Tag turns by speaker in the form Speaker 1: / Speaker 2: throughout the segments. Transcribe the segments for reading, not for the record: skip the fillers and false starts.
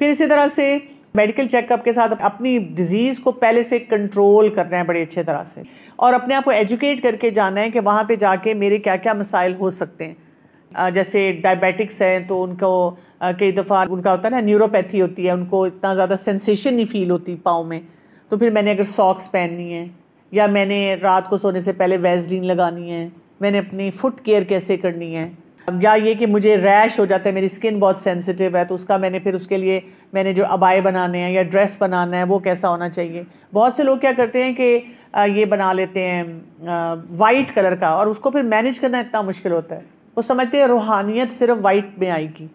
Speaker 1: फिर इसी तरह से मेडिकल चेकअप के साथ अपनी डिजीज़ को पहले से कंट्रोल करना है बड़ी अच्छे तरह से, और अपने आप को एजुकेट करके जाना है कि वहाँ पे जाके मेरे क्या क्या मसाइल हो सकते हैं। जैसे डायबिटिक्स हैं तो उनको कई दफ़ा उनका होता है ना, न्यूरोपैथी होती है, उनको इतना ज़्यादा सेंसेशन नहीं फील होती पाँव में, तो फिर मैंने अगर सॉक्स पहननी है, या मैंने रात को सोने से पहले वैसलीन लगानी है, मैंने अपनी फुट केयर कैसे करनी है, या ये कि मुझे रैश हो जाता है, मेरी स्किन बहुत सेंसिटिव है, तो उसका फिर उसके लिए मैंने जो अबाए बनाने हैं या ड्रेस बनाना है वो कैसा होना चाहिए। बहुत से लोग क्या करते हैं कि ये बना लेते हैं वाइट कलर का, और उसको फिर मैनेज करना इतना मुश्किल होता है। वो समझते हैं रूहानियत सिर्फ वाइट में आएगी,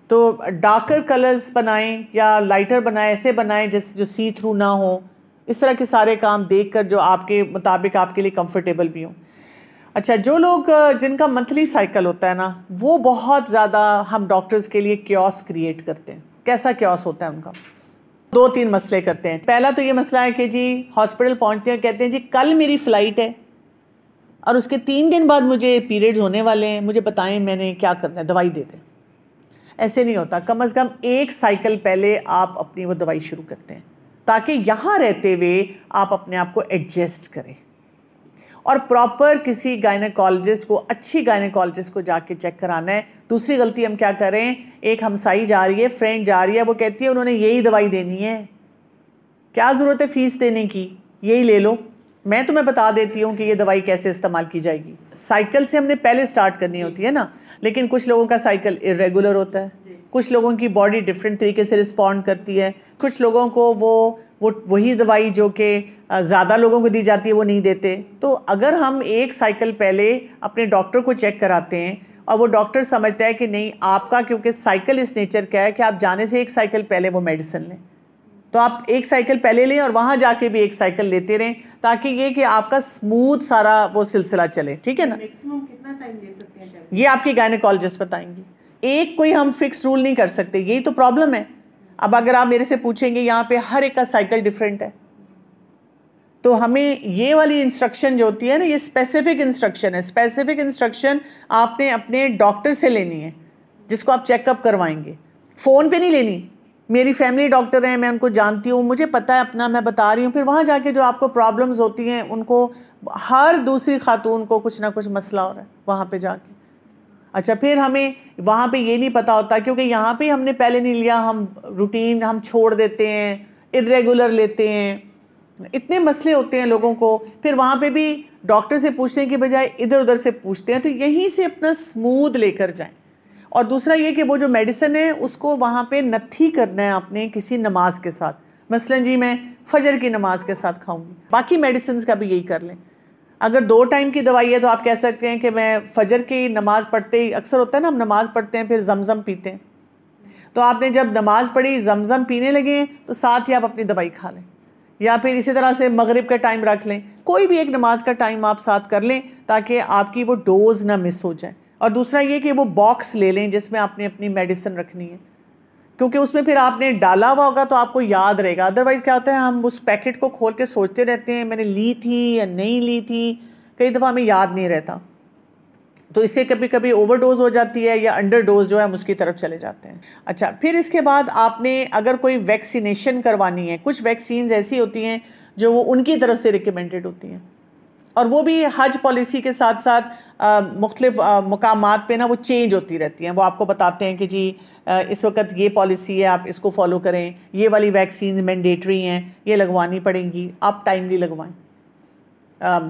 Speaker 1: तो डार्कर कलर्स बनाएं या लाइटर बनाएं, ऐसे बनाएं जिस जो सी थ्रू ना हो। इस तरह के सारे काम देखकर जो आपके मुताबिक आपके लिए कंफर्टेबल भी हों। अच्छा, जो लोग जिनका मंथली साइकिल होता है ना, वो बहुत ज़्यादा हम डॉक्टर्स के लिए क्योस क्रिएट करते हैं। कैसा क्योस होता है उनका? 2-3 मसले करते हैं। पहला तो ये मसला है कि जी हॉस्पिटल पहुंचते हैं, कहते हैं जी कल मेरी फ़्लाइट है और उसके 3 दिन बाद मुझे पीरियड्स होने वाले हैं, मुझे बताएं मैंने क्या करना है, दवाई दे दें। ऐसे नहीं होता। कम से कम 1 साइकिल पहले आप अपनी वो दवाई शुरू करते हैं, ताकि यहाँ रहते हुए आप अपने आप को एडजस्ट करें। और प्रॉपर किसी गायनेकोलॉजिस्ट को, अच्छी गायनेकोलॉजिस्ट को जाके चेक कराना है। दूसरी गलती हम क्या करें, एक हमसाई जा रही है, फ्रेंड जा रही है, वो कहती है उन्होंने यही दवाई देनी है, क्या ज़रूरत है फीस देने की, यही ले लो, मैं तुम्हें बता देती हूँ कि ये दवाई कैसे इस्तेमाल की जाएगी। साइकिल से हमने पहले स्टार्ट करनी होती है ना, लेकिन कुछ लोगों का साइकिल इरेगुलर होता है, कुछ लोगों की बॉडी डिफरेंट तरीके से रिस्पॉन्ड करती है, कुछ लोगों को वो वही दवाई जो कि ज़्यादा लोगों को दी जाती है वो नहीं देते। तो अगर हम 1 साइकिल पहले अपने डॉक्टर को चेक कराते हैं और वो डॉक्टर समझता है कि नहीं आपका, क्योंकि साइकिल इस नेचर का है कि आप जाने से 1 साइकिल पहले वो मेडिसिन लें, तो आप 1 साइकिल पहले लें और वहाँ जाके भी 1 साइकिल लेते रहें, ताकि ये कि आपका स्मूथ सारा वो सिलसिला चले। ठीक है ना?
Speaker 2: मैक्सिमम कितना टाइम ले सकते हैं
Speaker 1: ये आपकी गायनेकोलॉजिस्ट बताएंगी। एक कोई हम फिक्स रूल नहीं कर सकते, यही तो प्रॉब्लम है। अब अगर आप मेरे से पूछेंगे, यहाँ पे हर एक का साइकिल डिफरेंट है, तो हमें ये वाली इंस्ट्रक्शन जो होती है ना, ये स्पेसिफिक इंस्ट्रक्शन है। स्पेसिफिक इंस्ट्रक्शन आपने अपने डॉक्टर से लेनी है जिसको आप चेकअप करवाएंगे, फ़ोन पे नहीं लेनी। मेरी फैमिली डॉक्टर हैं, मैं उनको जानती हूँ, मुझे पता है अपना, मैं बता रही हूँ। फिर वहाँ जाके जो आपको प्रॉब्लम्स होती हैं, उनको हर दूसरी खातून को कुछ ना कुछ मसला हो रहा है वहाँ पे जाके। अच्छा, फिर हमें वहाँ पे ये नहीं पता होता, क्योंकि यहाँ पे हमने पहले नहीं लिया, हम रूटीन हम छोड़ देते हैं, इरेगुलर लेते हैं, इतने मसले होते हैं लोगों को। फिर वहाँ पे भी डॉक्टर से पूछने की बजाय इधर उधर से पूछते हैं, तो यहीं से अपना स्मूथ लेकर जाएं। और दूसरा ये कि वो जो मेडिसिन है उसको वहाँ पे नथी करना है आपने किसी नमाज के साथ। मसलन जी मैं फजर की नमाज के साथ खाऊंगी, बाकी मेडिसिन का भी यही कर लें। अगर 2 टाइम की दवाई है तो आप कह सकते हैं कि मैं फजर की नमाज पढ़ते ही, अक्सर होता है ना हम नमाज पढ़ते हैं फिर जमजम पीते हैं, तो आपने जब नमाज पढ़ी जमजम पीने लगे तो साथ ही आप अपनी दवाई खा लें, या फिर इसी तरह से मगरिब का टाइम रख लें, कोई भी एक नमाज का टाइम आप साथ कर लें ताकि आपकी वो डोज ना मिस हो जाए। और दूसरा ये कि वो बॉक्स ले लें जिसमें आपने अपनी मेडिसिन रखनी है, क्योंकि उसमें फिर आपने डाला हुआ होगा तो आपको याद रहेगा। अदरवाइज़ क्या होता है, हम उस पैकेट को खोल के सोचते रहते हैं मैंने ली थी या नहीं ली थी, कई दफ़ा हमें याद नहीं रहता, तो इससे कभी कभी ओवरडोज हो जाती है या अंडर डोज जो है हम उसकी तरफ चले जाते हैं। अच्छा, फिर इसके बाद आपने अगर कोई वैक्सीनेशन करवानी है, कुछ वैक्सीन्स ऐसी होती हैं जो वो उनकी तरफ से रिकमेंडेड होती हैं, और वो भी हज पॉलिसी के साथ साथ मुख्तलिफ मकामात पे ना वो चेंज होती रहती हैं। वो आपको बताते हैं कि जी इस वक्त ये पॉलिसी है, आप इसको फॉलो करें, ये वाली वैक्सीन मैंडेटरी हैं, ये लगवानी पड़ेंगी, आप टाइमली लगवाएं।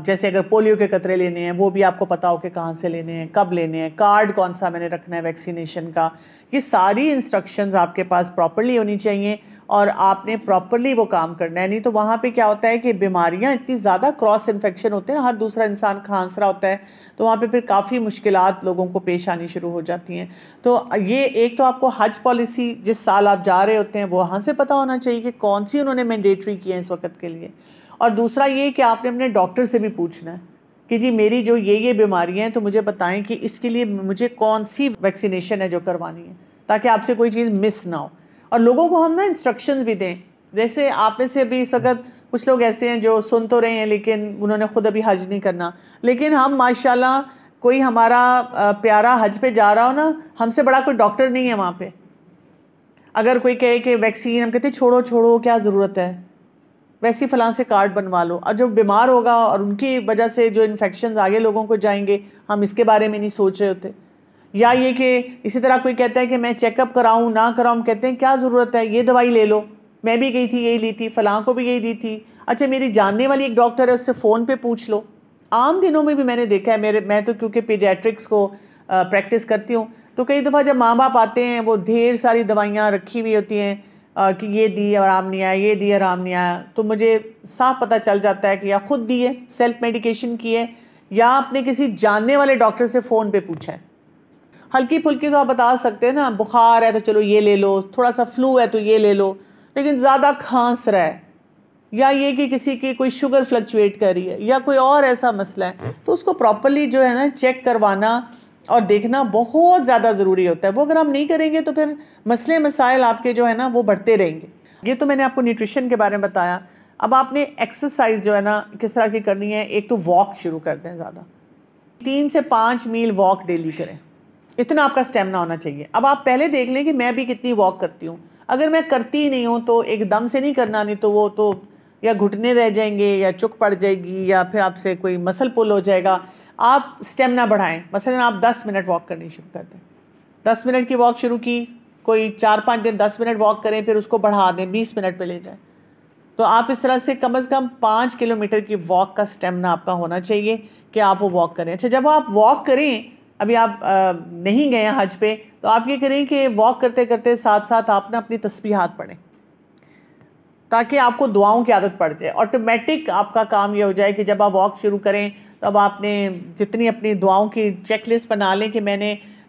Speaker 1: जैसे अगर पोलियो के कतरे लेने हैं वो भी आपको पता हो कि कहाँ से लेने हैं, कब लेने हैं, कार्ड कौन सा मैंने रखना है वैक्सीनेशन का, ये सारी इंस्ट्रक्शंस आपके पास प्रॉपर्ली होनी चाहिए और आपने प्रॉपर्ली वो काम करना है। नहीं तो वहाँ पे क्या होता है कि बीमारियाँ इतनी ज़्यादा क्रॉस इन्फेक्शन होते हैं, हर दूसरा इंसान खांस रहा होता है, तो वहाँ पे फिर काफ़ी मुश्किलात लोगों को पेश आनी शुरू हो जाती हैं। तो ये एक तो आपको हज पॉलिसी जिस साल आप जा रहे होते हैं वो वहाँ से पता होना चाहिए कि कौन सी उन्होंने मैंडेटरी की है इस वक्त के लिए। और दूसरा ये कि आपने अपने डॉक्टर से भी पूछना है कि जी मेरी जो ये बीमारियाँ हैं तो मुझे बताएं कि इसके लिए मुझे कौन सी वैक्सीनेशन है जो करवानी है, ताकि आपसे कोई चीज़ मिस ना हो। और लोगों को हम ना इंस्ट्रक्शंस भी दें। जैसे आप में से अभी इस वक्त कुछ लोग ऐसे हैं जो सुन तो रहे हैं लेकिन उन्होंने ख़ुद अभी हज नहीं करना, लेकिन हम माशाल्लाह कोई हमारा प्यारा हज पे जा रहा हो ना, हमसे बड़ा कोई डॉक्टर नहीं है वहाँ पे। अगर कोई कहे कि वैक्सीन, हम कहते हैं छोड़ो छोड़ो क्या ज़रूरत है, वैसे ही फ़लाँ से कार्ड बनवा लो। और जो बीमार होगा और उनकी वजह से जो इन्फेक्शन आगे लोगों को जाएंगे, हम इसके बारे में नहीं सोच रहे होते। या ये कि इसी तरह कोई कहता है कि मैं चेकअप कराऊं ना कराऊं, कहते हैं क्या ज़रूरत है, ये दवाई ले लो, मैं भी गई थी यही ली थी, फ़लाँ को भी यही दी थी, अच्छा मेरी जानने वाली एक डॉक्टर है उससे फ़ोन पे पूछ लो। आम दिनों में भी मैंने देखा है, मैं तो क्योंकि पीडियाट्रिक्स को प्रैक्टिस करती हूँ, तो कई दफ़ा जब माँ बाप आते हैं वो ढेर सारी दवाइयाँ रखी हुई होती हैं कि ये दी आराम नहीं आया, ये दी आराम नहीं आया, तो मुझे साफ पता चल जाता है कि या खुद दी है, सेल्फ मेडिकेशन की है, या आपने किसी जानने वाले डॉक्टर से फ़ोन पे पूछा है। हल्की फुल्की तो आप बता सकते हैं ना, बुखार है तो चलो ये ले लो, थोड़ा सा फ्लू है तो ये ले लो, लेकिन ज़्यादा खांस रहा है या ये कि किसी की कोई शुगर फ्लक्चुएट कर रही है या कोई और ऐसा मसला है, तो उसको प्रॉपरली जो है ना चेक करवाना और देखना बहुत ज़्यादा ज़रूरी होता है। वो अगर हम नहीं करेंगे तो फिर मसले मसाइल आपके जो है ना वो बढ़ते रहेंगे। ये तो मैंने आपको न्यूट्रिशन के बारे में बताया। अब आपने एक्सरसाइज जो है ना किस तरह की करनी है। एक तो वॉक शुरू कर दें, ज़्यादा 3 से 5 मील वॉक डेली करें, इतना आपका स्टेमिना होना चाहिए। अब आप पहले देख लें कि मैं भी कितनी वॉक करती हूँ। अगर मैं करती ही नहीं हूँ तो एकदम से नहीं करना, नहीं तो वो तो या घुटने रह जाएंगे या चुक पड़ जाएगी या फिर आपसे कोई मसल पुल हो जाएगा। आप स्टेमिना बढ़ाएं, मसलन आप 10 मिनट वॉक करनी शुरू कर दें। 10 मिनट की वॉक शुरू की, कोई 4-5 दिन 10 मिनट वॉक करें, फिर उसको बढ़ा दें, 20 मिनट पे ले जाएं। तो आप इस तरह से कम कम 5 किलोमीटर की वॉक का स्टेमिना आपका होना चाहिए कि आप वो वॉक करें। अच्छा, जब आप वॉक करें, अभी आप नहीं गए हैं हज पे, तो आप ये करें कि वॉक करते करते साथ साथ आप ना अपनी तस्बीहात पढ़ें, ताकि आपको दुआओं की आदत पड़ जाए। ऑटोमेटिक आपका काम ये हो जाए कि जब आप वॉक शुरू करें तो अब आपने जितनी अपनी दुआओं की चेकलिस्ट बना लें कि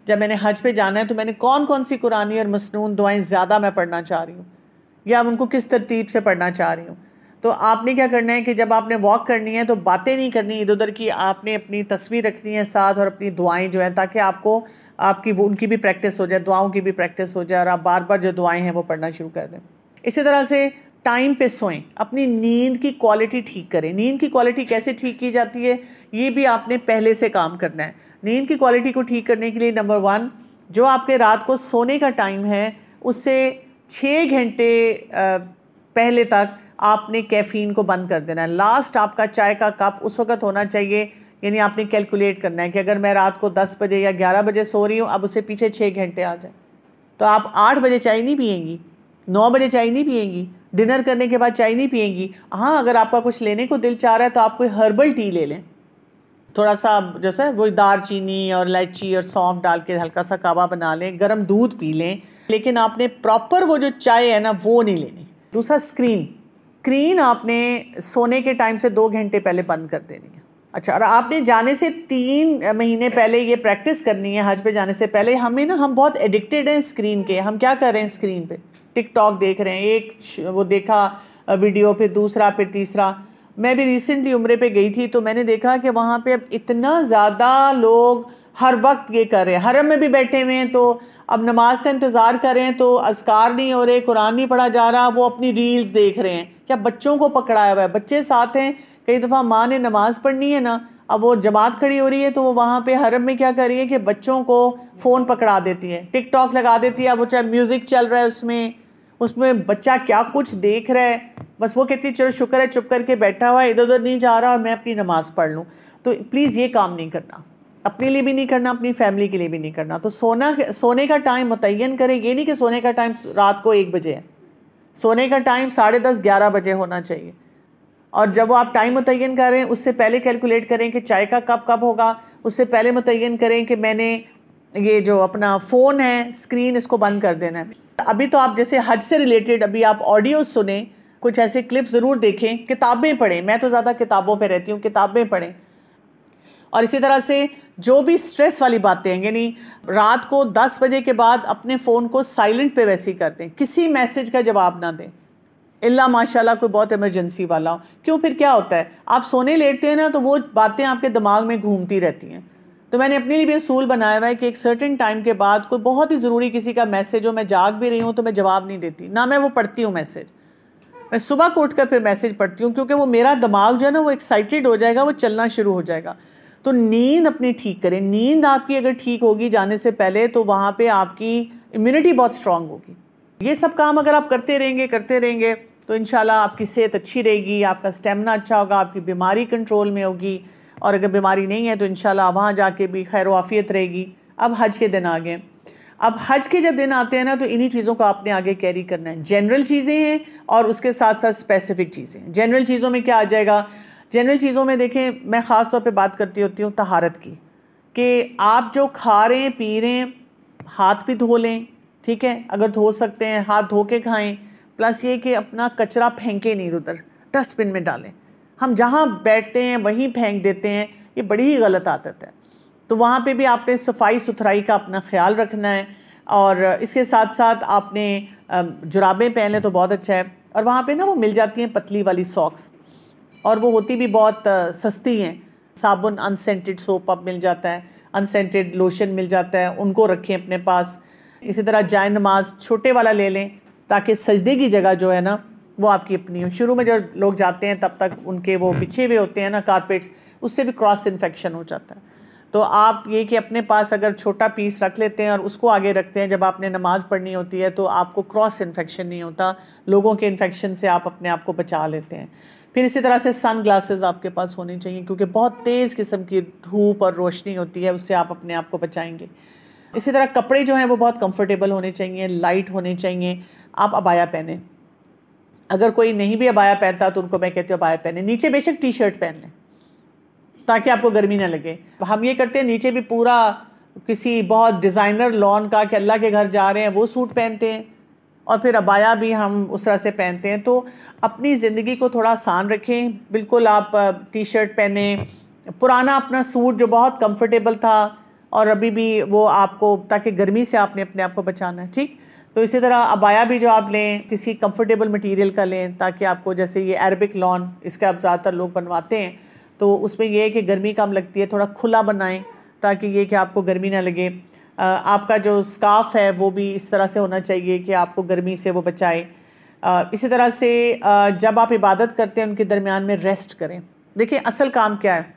Speaker 1: जब मैंने हज पे जाना है तो मैंने कौन कौन सी कुरानी और मसनून दुआएं ज़्यादा मैं पढ़ना चाह रही हूँ या उनको किस तरतीब से पढ़ना चाह रही हूँ। तो आपने क्या करना है कि जब आपने वॉक करनी है तो बातें नहीं करनी इधर उधर की, आपने अपनी तस्वीर रखनी है साथ और अपनी दुआएं जो हैं, ताकि आपकी उनकी भी प्रैक्टिस हो जाए, दुआओं की भी प्रैक्टिस हो जाए और आप बार बार जो दुआएं हैं वो पढ़ना शुरू कर दें। इसी तरह से टाइम पे सोएं, अपनी नींद की क्वालिटी ठीक करें। नींद की क्वालिटी कैसे ठीक की जाती है, ये भी आपने पहले से काम करना है। नींद की क्वालिटी को ठीक करने के लिए नंबर 1, जो आपके रात को सोने का टाइम है उससे 6 घंटे पहले तक आपने कैफ़ीन को बंद कर देना है। लास्ट आपका चाय का कप उस वक्त होना चाहिए, यानी आपने कैलकुलेट करना है कि अगर मैं रात को 10 बजे या 11 बजे सो रही हूँ, अब उससे पीछे 6 घंटे आ जाए, तो आप 8 बजे चाय नहीं पिएंगी, 9 बजे चाय नहीं पिएंगी, डिनर करने के बाद चाय नहीं पिएंगी। हाँ, अगर आपका कुछ लेने को दिल चाह रहा है तो आप कोई हर्बल टी ले लें, थोड़ा सा जैसे वो दालचीनी और इलायची और सौंफ डाल के हल्का सा कावा बना लें, गर्म दूध पी लें, लेकिन आपने प्रॉपर वो जो चाय है ना वो नहीं लेनी। दूसरा, स्क्रीन आपने सोने के टाइम से 2 घंटे पहले बंद कर देनी है। अच्छा, और आपने जाने से 3 महीने पहले ये प्रैक्टिस करनी है। हज पे जाने से पहले हम बहुत एडिक्टेड हैं स्क्रीन के। हम क्या कर रहे हैं स्क्रीन पे, टिकटॉक देख रहे हैं, एक वो देखा वीडियो, फिर दूसरा, फिर तीसरा। मैं भी रिसेंटली उम्रे पे गई थी तो मैंने देखा कि वहाँ पे अब इतना ज़्यादा लोग हर वक्त ये कर रहे हैं। हरम में भी बैठे हुए हैं तो अब नमाज का इंतज़ार कर रहे हैं तो अज़कार नहीं हो रहे, कुरान नहीं पढ़ा जा रहा, वो अपनी रील्स देख रहे हैं। क्या बच्चों को पकड़ाया हुआ है, बच्चे साथ हैं। कई दफ़ा माँ ने नमाज़ पढ़नी है ना, अब वो जमात खड़ी हो रही है तो वो वहाँ पे हरम में क्या कर रही है कि बच्चों को फ़ोन पकड़ा देती है, टिकटॉक लगा देती है। वो चाहे म्यूज़िक चल रहा है उसमें बच्चा क्या कुछ देख रहा है, बस वो कहती है चलो शुक्र है चुप करके बैठा हुआ है, इधर उधर नहीं जा रहा और मैं अपनी नमाज़ पढ़ लूँ। तो प्लीज़ ये काम नहीं करना, अपने लिए भी नहीं करना, अपनी फैमिली के लिए भी नहीं करना। तो सोने का टाइम मुतय्यन करें। ये नहीं कि सोने का टाइम रात को 1 बजे है, सोने का टाइम 10:30-11 बजे होना चाहिए। और जब वो आप टाइम मुतय्यन करें उससे पहले कैलकुलेट करें कि चाय का कप कब होगा, उससे पहले मुतय्यन करें कि मैंने ये जो अपना फ़ोन है स्क्रीन इसको बंद कर देना है। अभी तो आप जैसे हज से रिलेटेड अभी आप ऑडियो सुने, कुछ ऐसे क्लिप ज़रूर देखें, किताबें पढ़ें। मैं तो ज़्यादा किताबों पे रहती हूँ, किताबें पढ़ें। और इसी तरह से जो भी स्ट्रेस वाली बातें हैं, यानी रात को 10 बजे के बाद अपने फ़ोन को साइलेंट पे वैसे ही कर दें, किसी मैसेज का जवाब ना दें, इल्ला माशाल्लाह कोई बहुत इमरजेंसी वाला हो। क्यों, फिर क्या होता है, आप सोने लेटते हैं ना तो वो बातें आपके दिमाग में घूमती रहती हैं। तो मैंने अपने लिए भी असूल बनाया हुआ है कि एक सर्टेन टाइम के बाद कोई बहुत ही ज़रूरी किसी का मैसेज हो, मैं जाग भी रही हूँ तो मैं जवाब नहीं देती, ना मैं वो पढ़ती हूँ मैसेज। मैं सुबह को उठकर फिर मैसेज पढ़ती हूँ, क्योंकि वो मेरा दिमाग जो है ना वो एक्साइटेड हो जाएगा, वो चलना शुरू हो जाएगा। तो नींद अपनी ठीक करें। नींद आपकी अगर ठीक होगी जाने से पहले तो वहाँ पे आपकी इम्यूनिटी बहुत स्ट्रांग होगी। ये सब काम अगर आप करते रहेंगे तो इंशाल्लाह आपकी सेहत अच्छी रहेगी, आपका स्टेमिना अच्छा होगा, आपकी बीमारी कंट्रोल में होगी। और अगर बीमारी नहीं है तो इंशाल्लाह वहाँ जाके भी खैर वाफियत रहेगी। अब हज के दिन आ गए। अब हज के जब दिन आते हैं ना तो इन्हीं चीज़ों को आपने आगे कैरी करना है। जनरल चीज़ें हैं और उसके साथ साथ स्पेसिफिक चीज़ें। जनरल चीज़ों में क्या आ जाएगा? जनरल चीज़ों में देखें, मैं ख़ास तौर पे बात करती होती हूँ तहारत की, कि आप जो खा रहे हैं पी रहे हैं हाथ भी धो लें, ठीक है, अगर धो सकते हैं हाथ धो के खाएं। प्लस ये कि अपना कचरा फेंके नहीं उधर, डस्टबिन में डालें। हम जहाँ बैठते हैं वहीं फेंक देते हैं, ये बड़ी ही गलत आदत है। तो वहाँ पे भी आपने सफाई सुथराई का अपना ख्याल रखना है। और इसके साथ साथ आपने जुराबें पहन लें तो बहुत अच्छा है। और वहाँ पे ना वो मिल जाती हैं पतली वाली सॉक्स, और वो होती भी बहुत सस्ती हैं। साबुन अनसेंटेड सोप अब मिल जाता है, अनसेंटेड लोशन मिल जाता है, उनको रखें अपने पास। इसी तरह जाए नमाज छोटे वाला ले लें ताकि सजदे की जगह जो है ना वो आपकी अपनी हो। शुरू में जब लोग जाते हैं तब तक उनके वो बिछे हुए होते हैं ना कारपेट्स, उससे भी क्रॉस इन्फेक्शन हो जाता है। तो आप ये कि अपने पास अगर छोटा पीस रख लेते हैं और उसको आगे रखते हैं जब आपने नमाज़ पढ़नी होती है तो आपको क्रॉस इन्फेक्शन नहीं होता, लोगों के इन्फेक्शन से आप अपने आप को बचा लेते हैं। फिर इसी तरह से सन ग्लासेस आपके पास होने चाहिए, क्योंकि बहुत तेज़ किस्म की धूप और रोशनी होती है, उससे आप अपने आप को बचाएंगे। इसी तरह कपड़े जो हैं वो बहुत कंफर्टेबल होने चाहिए, लाइट होने चाहिए। आप अबाया पहने, अगर कोई नहीं भी अबाया पहनता तो उनको मैं कहती हूँ अबाया पहने। नीचे बेशक टी शर्ट पहन लें ताकि आपको गर्मी ना लगे। हम ये करते हैं नीचे भी पूरा किसी बहुत डिज़ाइनर लॉन का कि अल्लाह के घर जा रहे हैं वो सूट पहनते हैं, और फिर अबाया भी हम उस तरह से पहनते हैं। तो अपनी ज़िंदगी को थोड़ा आसान रखें। बिल्कुल आप टी शर्ट पहने, पुराना अपना सूट जो बहुत कंफर्टेबल था और अभी भी वो आपको, ताकि गर्मी से आपने अपने आप को बचाना है, ठीक। तो इसी तरह अबाया भी जो आप लें किसी कंफर्टेबल मटेरियल का लें, ताकि आपको, जैसे ये अरबिक लॉन इसका अब ज़्यादातर लोग बनवाते हैं, तो उसमें यह है कि गर्मी कम लगती है। थोड़ा खुला बनाएं ताकि ये कि आपको गर्मी ना लगे। आपका जो स्कार्फ है वो भी इस तरह से होना चाहिए कि आपको गर्मी से वो बचाए। इसी तरह से जब आप इबादत करते हैं उनके दरमियान में रेस्ट करें। देखिए असल काम क्या है?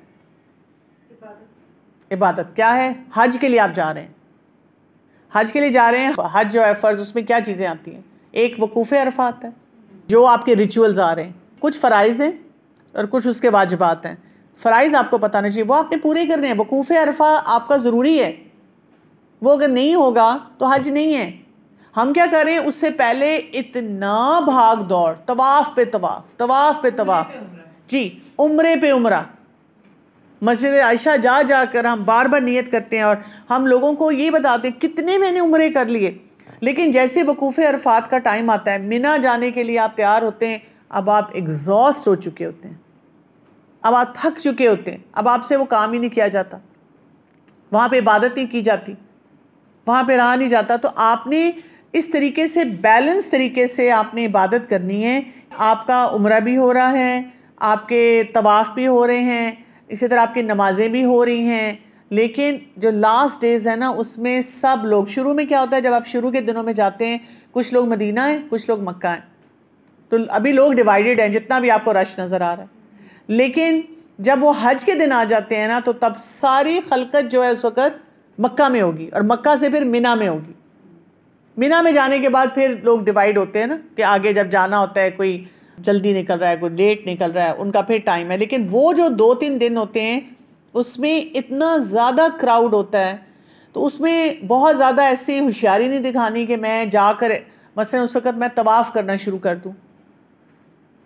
Speaker 1: इबादत क्या है? हज के लिए आप जा रहे हैं, हज के लिए जा रहे हैं। हज जो है फ़र्ज़, उसमें क्या चीज़ें आती हैं? एक वकूफ़े अरफात है, जो आपके रिचुअल्स आ रहे हैं, कुछ फ़राइज़ हैं और कुछ उसके वाजिबात हैं। फ़राइज़ आपको पता नहीं चाहिए, वो आपने पूरे करने हैं। वकूफ़े अरफा आपका ज़रूरी है, वो अगर नहीं होगा तो हज नहीं है। हम क्या करें, उससे पहले इतना भाग दौड़, तवाफ़ पे तवाफ़, तवाफ़ पे तवाफ़, जी, उम्रे पे उम्रा। मस्जिद आयशा जा जाकर हम बार बार नियत करते हैं और हम लोगों को ये बताते हैं कितने मैंने उम्रे कर लिए। लेकिन जैसे वकूफ़े अरफात का टाइम आता है, मिना जाने के लिए आप तैयार होते हैं, अब आप एग्जॉस्ट हो चुके होते हैं, अब आप थक चुके होते हैं, अब आपसे वो काम ही नहीं किया जाता, वहाँ पे इबादत नहीं की जाती, वहाँ पे रहा नहीं जाता। तो आपने इस तरीके से, बैलेंस तरीके से आपने इबादत करनी है। आपका उम्रा भी हो रहा है, आपके तवाफ़ भी हो रहे हैं, इसी तरह आपकी नमाजें भी हो रही हैं। लेकिन जो लास्ट डेज़ है ना, उसमें सब लोग, शुरू में क्या होता है, जब आप शुरू के दिनों में जाते हैं, कुछ लोग मदीना हैं, कुछ लोग मक्का हैं, तो अभी लोग डिवाइडेड हैं, जितना भी आपको रश नज़र आ रहा है। लेकिन जब वो हज के दिन आ जाते हैं ना, तो तब सारी खलकत जो है उस वक़्त मक्का में होगी, और मक्का से फिर मिना में होगी। मिना में जाने के बाद फिर लोग डिवाइड होते हैं ना, कि आगे जब जाना होता है, कोई जल्दी निकल रहा है, कोई लेट निकल रहा है, उनका फिर टाइम है। लेकिन वो जो 2-3 दिन होते हैं उसमें इतना ज़्यादा क्राउड होता है, तो उसमें बहुत ज़्यादा ऐसी होशियारी नहीं दिखानी कि मैं जाकर मसलन उस वक़्त मैं तवाफ़ करना शुरू कर दूँ,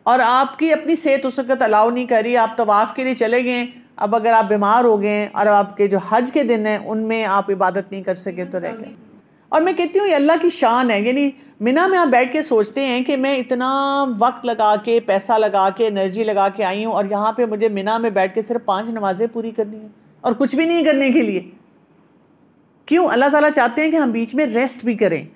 Speaker 1: और आपकी अपनी सेहत उस वक़्त अलाउ नहीं करी, आप तवाफ़ के लिए चले गए। अब अगर आप बीमार हो गए और आपके जो हज के दिन हैं उनमें आप इबादत नहीं कर सके तो रह गए। और मैं कहती हूँ ये अल्लाह की शान है। यानी मिना में आप बैठ के सोचते हैं कि मैं इतना वक्त लगा के, पैसा लगा के, एनर्जी लगा के आई हूँ, और यहाँ पे मुझे मिना में बैठ के सिर्फ 5 नमाजें पूरी करनी है और कुछ भी नहीं करने के लिए। क्यों? अल्लाह ताला चाहते हैं कि हम बीच में रेस्ट भी करें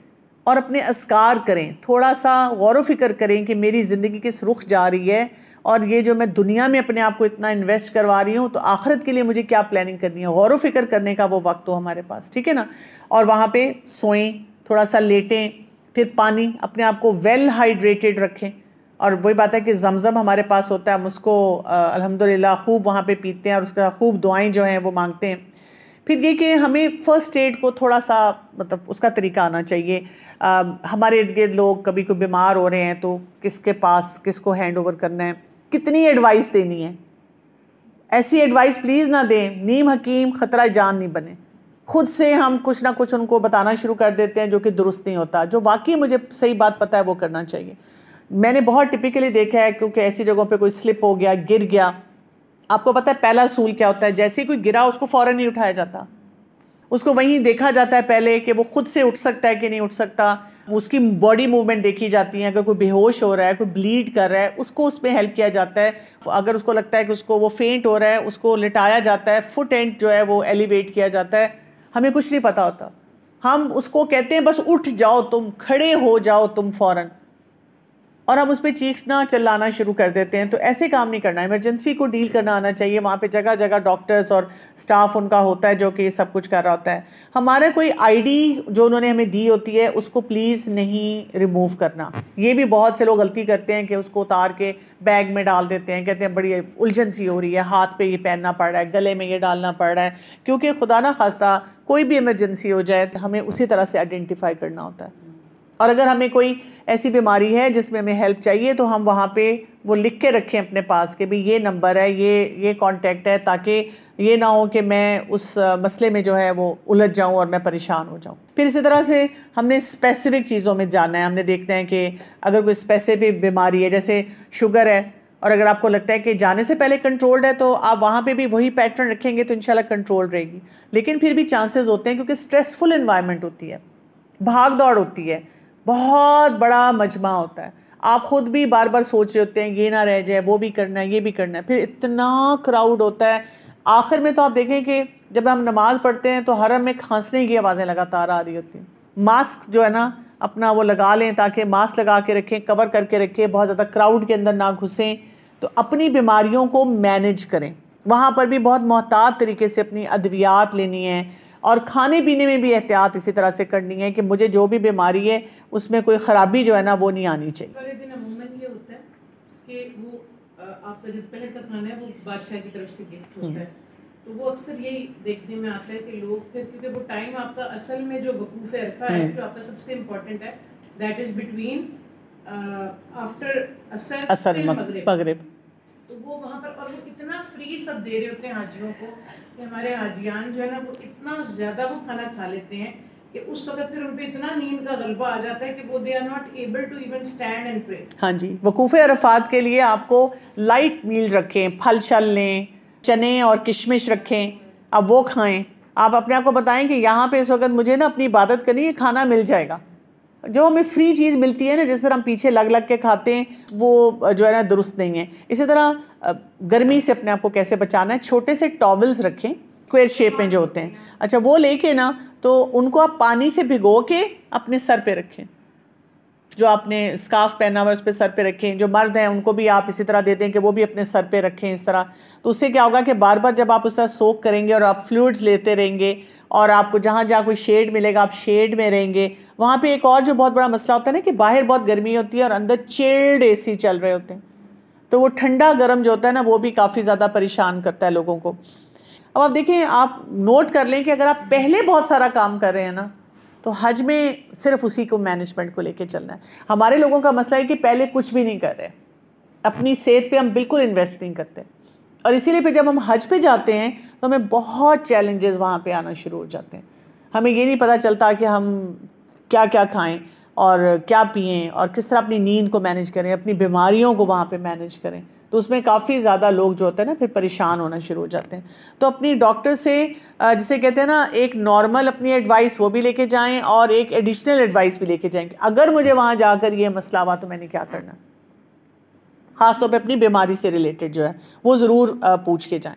Speaker 1: और अपने अस्कार करें, थोड़ा सा गौर व फिक्र करें कि मेरी ज़िंदगी किस रुख जा रही है, और ये जो मैं दुनिया में अपने आप को इतना इन्वेस्ट करवा रही हूँ, तो आखिरत के लिए मुझे क्या प्लानिंग करनी है। गौर व फिक्र करने का वो वक्त हो हमारे पास, ठीक है ना। और वहाँ पे सोएं, थोड़ा सा लेटें, फिर पानी, अपने आप को वेल हाइड्रेटेड रखें। और वही बात है कि जमज़म हमारे पास होता है, हम उसको अल्हम्दुलिल्लाह खूब वहाँ पे पीते हैं और उसका खूब दुआएं जो हैं वो मांगते हैं। फिर ये कि हमें फर्स्ट एड को थोड़ा सा मतलब उसका तरीका आना चाहिए। हमारे इर्द गिर्द लोग कभी कोई बीमार हो रहे हैं तो किसके पास किसको हैंड ओवर करना है, कितनी एडवाइस देनी है। ऐसी एडवाइस प्लीज़ ना दें, नीम हकीम ख़तरा जान नहीं बने। खुद से हम कुछ ना कुछ उनको बताना शुरू कर देते हैं जो कि दुरुस्त नहीं होता। जो वाकई मुझे सही बात पता है वो करना चाहिए। मैंने बहुत टिपिकली देखा है, क्योंकि ऐसी जगहों पे कोई स्लिप हो गया, गिर गया, आपको पता है पहला असूल क्या होता है, जैसे ही कोई गिरा उसको फ़ौरन नहीं उठाया जाता, उसको वहीं देखा जाता है पहले कि वो खुद से उठ सकता है कि नहीं उठ सकता। उसकी बॉडी मूवमेंट देखी जाती है, अगर कोई बेहोश हो रहा है, कोई ब्लीड कर रहा है, उसको उसमें हेल्प किया जाता है। अगर उसको लगता है कि उसको वो फेंट हो रहा है, उसको लिटाया जाता है, फुट एंड जो है वो एलिवेट किया जाता है। हमें कुछ नहीं पता होता, हम उसको कहते हैं बस उठ जाओ तुम, खड़े हो जाओ तुम फ़ौरन, और हम उस पर चीखना चिल्लाना शुरू कर देते हैं। तो ऐसे काम नहीं करना, इमरजेंसी को डील करना आना चाहिए। वहाँ पे जगह जगह डॉक्टर्स और स्टाफ उनका होता है जो कि सब कुछ कर रहा होता है। हमारा कोई आईडी जो उन्होंने हमें दी होती है उसको प्लीज़ नहीं रिमूव करना। ये भी बहुत से लोग गलती करते हैं कि उसको उतार के बैग में डाल देते हैं, कहते हैं बड़ी उलझन सी हो रही है, हाथ पे ये पहनना पड़ रहा है, गले में ये डालना पड़ रहा है, क्योंकि खुदा ना खास्ता कोई भी इमरजेंसी हो जाए तो हमें उसी तरह से आइडेंटिफाई करना होता है। और अगर हमें कोई ऐसी बीमारी है जिसमें हमें हेल्प चाहिए तो हम वहाँ पे वो लिख के रखें अपने पास कि भाई ये नंबर है, ये कांटेक्ट है, ताकि ये ना हो कि मैं उस मसले में जो है वो उलझ जाऊँ और मैं परेशान हो जाऊँ। फिर इसी तरह से हमने स्पेसिफिक चीज़ों में जानना है। हमने देखना है कि अगर कोई स्पेसिफिक बीमारी है, जैसे शुगर है, और अगर आपको लगता है कि जाने से पहले कंट्रोल्ड है तो आप वहाँ पे भी वही पैटर्न रखेंगे तो इंशाल्लाह कंट्रोल रहेगी। लेकिन फिर भी चांसेस होते हैं, क्योंकि स्ट्रेसफुल इन्वायरमेंट होती है, भाग दौड़ होती है, बहुत बड़ा मजमा होता है, आप खुद भी बार बार सोच रहे होते हैं ये ना रह जाए, वो भी करना है, ये भी करना है, फिर इतना क्राउड होता है। आखिर में तो आप देखें कि जब हम नमाज पढ़ते हैं तो हरम में खांसने की आवाज़ें लगातार आ रही होती हैं। मास्क जो है ना अपना वो लगा लें, ताकि मास्क लगा के रखें, कवर करके रखें, बहुत ज़्यादा क्राउड के अंदर ना घुसें, तो अपनी बीमारियों को मैनेज करें। वहाँ पर भी बहुत मोहतात तरीके से अपनी अद्वियात लेनी है, और खाने पीने में भी एहतियात इसी तरह से करनी है कि मुझे जो भी बीमारी है उसमें कोई ख़राबी जो है ना वो नहीं आनी चाहिए।
Speaker 2: वाले दिन अमूमन ये होता है कि वो आपका जो पहले का खाना है वो बादशाह की तरफ से गिफ्ट होता है, तो वो अक्सर यही देखने में आता है कि लोग फिर, क्योंकि वो टाइम आपका असल में जो वकूफ़ अरफा है जो आपका सबसे इम्पोर्टेंट है, दैट इज़ बिटवीन आफ्टर असर
Speaker 1: मगरिब,
Speaker 2: तो वो वहाँ पर, और वो इतना फ्री सब दे रहे होते हैं हाजियों को कि हमारे हाजियान जो है ना वो इतना ज़्यादा वो खाना खा लेते हैं कि उस वक्त फिर उन पे इतना नींद का गलबा आ जाता है कि वो they are not able to even stand and pray.
Speaker 1: हाँ जी, वकूफ़ अरफात के लिए आपको लाइट मील रखें, फल शल लें, चने और किशमिश रखें, अब वो खाएं। आप अपने आप को बताएं कि यहाँ पे इस वक्त मुझे ना अपनी इबादत करनी है, खाना मिल जाएगा। जो हमें फ्री चीज़ मिलती है ना, जिस तरह हम पीछे लग लग के खाते हैं, वो जो है ना दुरुस्त नहीं है। इसी तरह गर्मी से अपने आप को कैसे बचाना है, छोटे से टॉवल्स रखें स्क्वायर शेप में जो होते हैं, अच्छा वो लेके ना तो उनको आप पानी से भिगो के अपने सर पे रखें। जो आपने स्कार्फ पहना हुआ है उस पर सर पे रखें। जो मर्द हैं उनको भी आप इसी तरह देते हैं कि वो भी अपने सर पे रखें इस तरह। तो उससे क्या होगा कि बार बार जब आप उस तरह सोक करेंगे और आप फ्लूइड्स लेते रहेंगे, और आपको जहाँ जहाँ कोई शेड मिलेगा आप शेड में रहेंगे। वहाँ पे एक और जो बहुत बड़ा मसला होता है ना कि बाहर बहुत गर्मी होती है और अंदर चिल्ड AC चल रहे होते हैं, तो वो ठंडा गर्म जो होता है ना वो भी काफ़ी ज़्यादा परेशान करता है लोगों को। अब आप देखें, आप नोट कर लें कि अगर आप पहले बहुत सारा काम कर रहे हैं ना तो हज में सिर्फ उसी को मैनेजमेंट को लेके चलना है। हमारे लोगों का मसला है कि पहले कुछ भी नहीं कर रहे, अपनी सेहत पे हम बिल्कुल इन्वेस्ट नहीं करते, और इसीलिए फिर जब हम हज पे जाते हैं तो हमें बहुत चैलेंजेस वहाँ पे आना शुरू हो जाते हैं। हमें ये नहीं पता चलता कि हम क्या क्या खाएं और क्या पिएं और किस तरह अपनी नींद को मैनेज करें, अपनी बीमारियों को वहाँ पे मैनेज करें। तो उसमें काफ़ी ज़्यादा लोग जो होते हैं ना फिर परेशान होना शुरू हो जाते हैं। तो अपनी डॉक्टर से जिसे कहते हैं ना, एक नॉर्मल अपनी एडवाइस वो भी लेके जाएं और एक एडिशनल एडवाइस भी लेके जाएं कि अगर मुझे वहाँ जाकर ये मसला हुआ तो मैंने क्या करना। ख़ास तौर पे अपनी बीमारी से रिलेटेड जो है वो ज़रूर पूछ के जाएं।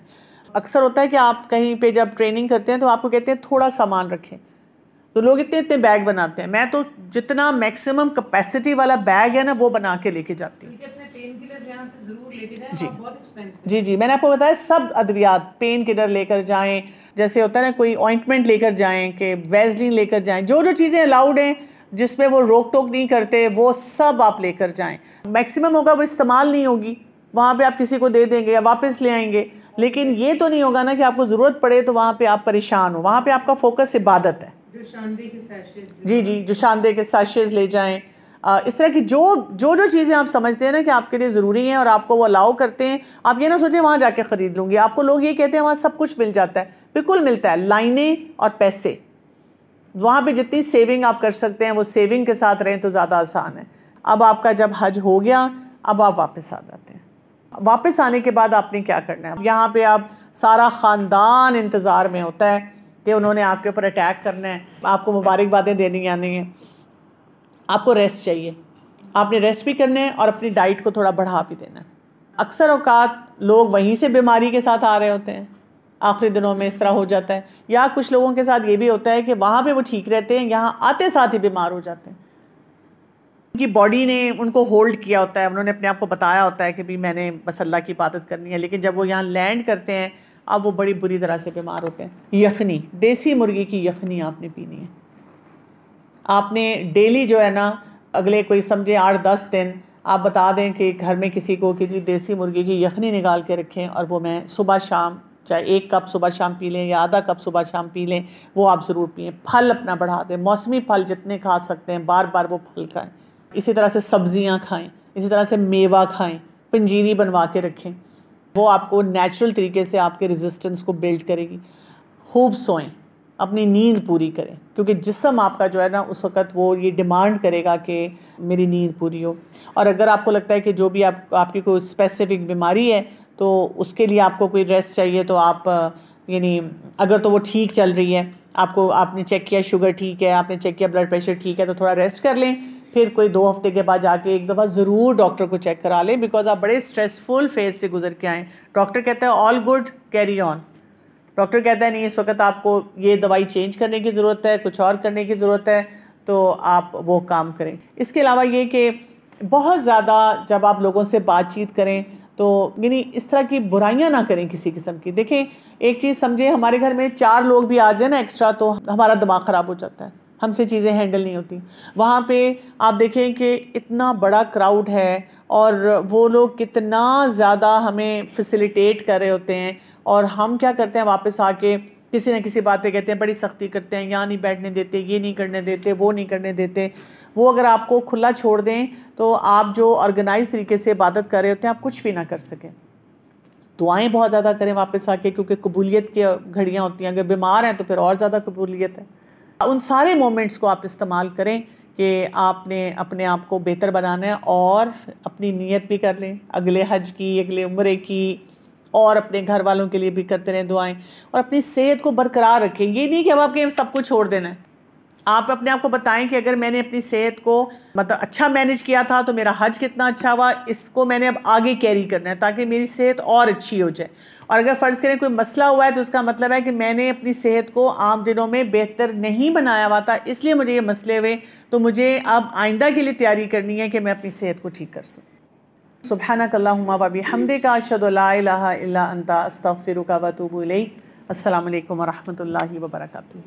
Speaker 1: अक्सर होता है कि आप कहीं पे जब ट्रेनिंग करते हैं तो आपको कहते हैं थोड़ा सामान रखें, तो लोग इतने इतने बैग बनाते हैं। मैं तो जितना मैक्सिमम कैपेसिटी वाला बैग है ना वो बना के लेके जाती हूँ। जी जी, मैंने आपको बताया सब अद्वियात, पेन किलर लेकर जाएं, जैसे होता है ना कोई ऑइंटमेंट लेकर जाएं, कि वैसलीन लेकर जाएं, जो जो चीज़ें अलाउड हैं जिसमें वो रोक टोक नहीं करते वो सब आप लेकर जाएं। मैक्सिमम होगा वो इस्तेमाल नहीं होगी, वहाँ पे आप किसी को दे देंगे या वापस ले आएंगे, लेकिन ये तो नहीं होगा ना कि आपको ज़रूरत पड़े तो वहाँ पे आप परेशान हो। वहाँ पे आपका फोकस इबादत है।
Speaker 2: जो शानदे के सैशेज,
Speaker 1: जी जी, जो शानदे के सैशेज ले जाएं, इस तरह की जो चीज़ें आप समझते हैं ना कि आपके लिए ज़रूरी हैं और आपको वो अलाउ करते हैं, आप ये ना सोचें वहाँ जाके ख़रीद लूँगी। आपको लोग ये कहते हैं वहाँ सब कुछ मिल जाता है, बिल्कुल मिलता है। लाइनें और पैसे, वहाँ पे जितनी सेविंग आप कर सकते हैं वो सेविंग के साथ रहें तो ज़्यादा आसान है। अब आपका जब हज हो गया, अब आप वापस आ जाते हैं। वापस आने के बाद आपने क्या करना है? यहाँ पे आप सारा ख़ानदान इंतज़ार में होता है कि उन्होंने आपके ऊपर अटैक करना है, आपको मुबारकबादें देनी आनी है। आपको रेस्ट चाहिए, आपने रेस्ट भी करना है और अपनी डाइट को थोड़ा बढ़ा भी देना है। अक्सर औकात लोग वहीं से बीमारी के साथ आ रहे होते हैं, आखिरी दिनों में इस तरह हो जाता है। या कुछ लोगों के साथ ये भी होता है कि वहाँ पे वो ठीक रहते हैं, यहाँ आते साथ ही बीमार हो जाते हैं। उनकी बॉडी ने उनको होल्ड किया होता है, उन्होंने अपने आप को बताया होता है कि भी मैंने बस अल्लाह की इबादत करनी है, लेकिन जब वो यहाँ लैंड करते हैं अब वो बड़ी बुरी तरह से बीमार होते हैं। यखनी, देसी मुर्गी की यखनी आपने पीनी है। आपने डेली जो है ना, अगले कोई समझे 8-10 दिन आप बता दें कि घर में किसी को कि जी देसी मुर्गी की यखनी निकाल के रखें और वो मैं सुबह शाम, चाहे 1 कप सुबह शाम पी लें या आधा कप सुबह शाम पी लें, वो आप ज़रूर पिएँ। फल अपना बढ़ा दें, मौसमी फल जितने खा सकते हैं बार बार वो फल खाएँ। इसी तरह से सब्ज़ियाँ खाएँ, इसी तरह से मेवा खाएँ, पंजीरी बनवा के रखें, वो आपको नेचुरल तरीके से आपके रेजिस्टेंस को बिल्ड करेगी। खूब सोएं, अपनी नींद पूरी करें, क्योंकि जिस्म आपका जो है ना उस वक़्त वो ये डिमांड करेगा कि मेरी नींद पूरी हो। और अगर आपको लगता है कि जो भी आपकी कोई स्पेसिफिक बीमारी है तो उसके लिए आपको कोई रेस्ट चाहिए, तो आप यानी अगर तो वो ठीक चल रही है, आपने चेक किया शुगर ठीक है, आपने चेक किया ब्लड प्रेशर ठीक है, तो थोड़ा रेस्ट कर लें। फिर कोई 2 हफ्ते के बाद जाके एक दफ़ा ज़रूर डॉक्टर को चेक करा लें, बिकॉज आप बड़े स्ट्रेसफुल फेज से गुजर के आएँ। डॉक्टर कहता है all good, carry on. Doctor कहता है नहीं, इस वक्त आपको ये दवाई चेंज करने की ज़रूरत है, कुछ और करने की ज़रूरत है, तो आप वो काम करें। इसके अलावा ये कि बहुत ज़्यादा जब आप लोगों से बातचीत करें तो यानी इस तरह की बुराइयां ना करें किसी किस्म की। देखें, एक चीज़ समझें, हमारे घर में 4 लोग भी आ जाए ना एक्स्ट्रा तो हमारा दिमाग ख़राब हो जाता है, हमसे चीज़ें हैंडल नहीं होती। वहाँ पे आप देखें कि इतना बड़ा क्राउड है और वो लोग कितना ज़्यादा हमें फैसिलिटेट कर रहे होते हैं, और हम क्या करते हैं वापस आके किसी न किसी बात पे कहते हैं, बड़ी सख्ती करते हैं, यहाँ नहीं बैठने देते, ये नहीं करने देते, वो नहीं करने देते। वो अगर आपको खुला छोड़ दें तो आप जो ऑर्गेनाइज तरीके से इबादत कर रहे होते हैं आप कुछ भी ना कर सकें। दुआएं बहुत ज़्यादा करें वापस आके, क्योंकि कबूलियत की घड़ियाँ होती हैं। अगर बीमार हैं तो फिर और ज़्यादा कबूलियत है। उन सारे मोमेंट्स को आप इस्तेमाल करें कि आपने अपने आप को बेहतर बनाना है, और अपनी नीयत भी कर लें अगले हज की, अगले उम्रे की, और अपने घर वालों के लिए भी करते रहें दुआएं, और अपनी सेहत को बरकरार रखें। ये नहीं कि अब आपके सब कुछ छोड़ देना है। आप अपने आप को बताएं कि अगर मैंने अपनी सेहत को मतलब अच्छा मैनेज किया था तो मेरा हज कितना अच्छा हुआ, इसको मैंने अब आगे कैरी करना है ताकि मेरी सेहत और अच्छी हो जाए। और अगर फ़र्ज़ करें कोई मसला हुआ है तो उसका मतलब है कि मैंने अपनी सेहत को आम दिनों में बेहतर नहीं बनाया हुआ था, इसलिए मुझे ये मसले हुए, तो मुझे अब आइंदा के लिए तैयारी करनी है कि मैं अपनी सेहत को ठीक कर सकूँ। सुब्हानक अल्लाहुम्मा व बिहम्दिका अशहदु अल्ला इलाहा इल्ला अंता अस्तगफिरुका व अतूबु इलैक। अस्सलामु अलैकुम व रहमतुल्लाहि व बरकातुहू।